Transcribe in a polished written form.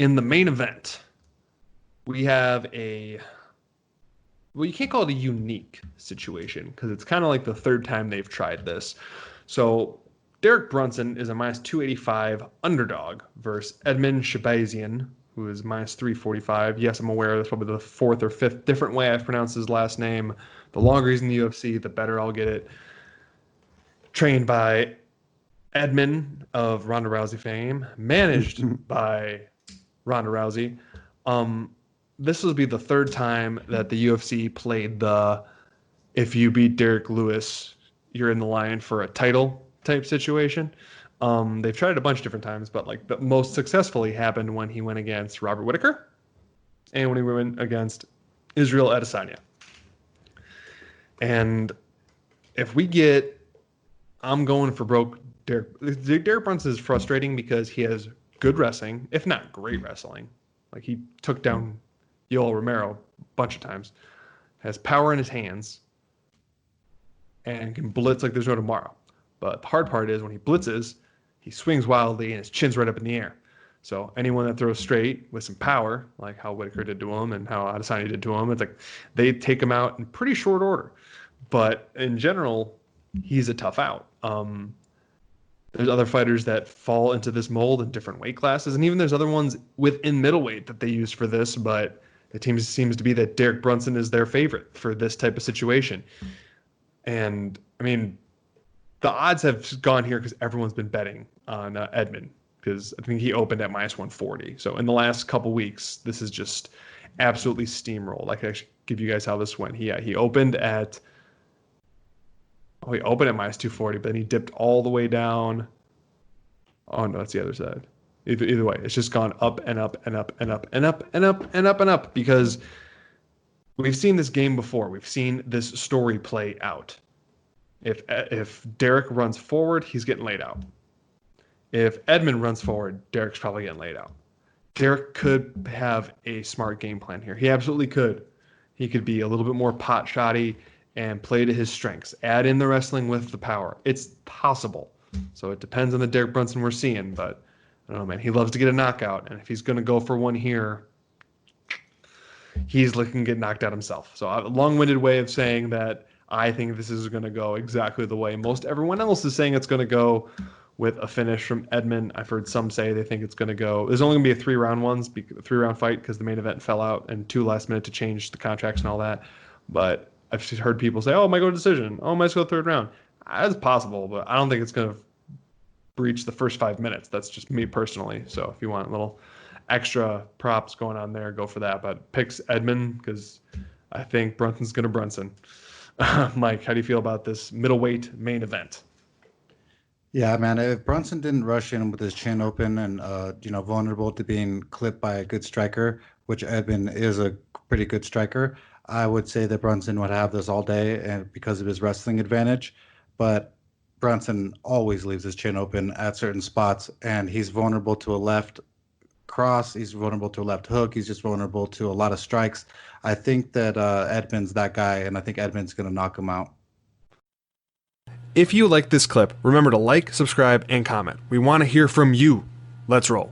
In the main event, we have well, you can't call it a unique situation because it's kind of like the third time they've tried this. So Derek Brunson is a minus 285 underdog versus Edmen Shahbazyan, who is minus 345. Yes, I'm aware that's probably the fourth or fifth different way I've pronounced his last name. The longer he's in the UFC, the better I'll get it. Trained by Edmen of Ronda Rousey fame, managed by Ronda Rousey. This will be the third time that the UFC played the if you beat Derek Lewis, you're in the line for a title type situation. They've tried it a bunch of different times, but like the most successfully happened when he went against Robert Whittaker and when he went against Israel Adesanya. And if we get, I'm going for broke Derek Brunson is frustrating because he has good wrestling, if not great wrestling. Like he took down Yoel Romero a bunch of times, has power in his hands, and can blitz like there's no tomorrow. But the hard part is when he blitzes, he swings wildly and his chin's right up in the air. So anyone that throws straight with some power, like how Whittaker did to him and how Adesanya did to him, it's like they take him out in pretty short order. But in general, he's a tough out. There's other fighters that fall into this mold in different weight classes, and even there's other ones within middleweight that they use for this, but the team seems to be that Derek Brunson is their favorite for this type of situation. And, I mean, the odds have gone here because everyone's been betting on Edmen, because I think he opened at minus 140. So in the last couple weeks, this is just absolutely steamrolled. I can actually give you guys how this went. He opened at... Oh, he opened at minus 240, but then he dipped all the way down. Oh, no, that's the other side. Either way, it's just gone up and up and up and up and up and up and up and up because we've seen this game before. We've seen this story play out. If Derek runs forward, he's getting laid out. If Edmen runs forward, Derek's probably getting laid out. Derek could have a smart game plan here. He absolutely could. He could be a little bit more pot shotty and play to his strengths. Add in the wrestling with the power. It's possible. So it depends on the Derek Brunson we're seeing, but I don't know, man. He loves to get a knockout, and if he's going to go for one here, he's looking to get knocked out himself. So a long-winded way of saying that I think this is going to go exactly the way most everyone else is saying it's going to go, with a finish from Edmen. I've heard some say they think it's going to go. There's only going to be a three-round fight because the main event fell out and 2 last minute to change the contracts and all that. But I've heard people say, oh, it might go to decision. Oh, it might go third round. That's possible, but I don't think it's going to breach the first 5 minutes. That's just me personally. So if you want a little extra props going on there, go for that. But picks Edmen because I think Brunson's going to Brunson. Mike, how do you feel about this middleweight main event? Yeah, man. If Brunson didn't rush in with his chin open and vulnerable to being clipped by a good striker, which Edmen is a pretty good striker, I would say that Brunson would have this all day, and because of his wrestling advantage. But Brunson always leaves his chin open at certain spots, and he's vulnerable to a left cross. He's vulnerable to a left hook. He's just vulnerable to a lot of strikes. I think that Edmen's that guy, and I think Edmen's going to knock him out. If you like this clip, remember to like, subscribe, and comment. We want to hear from you. Let's roll.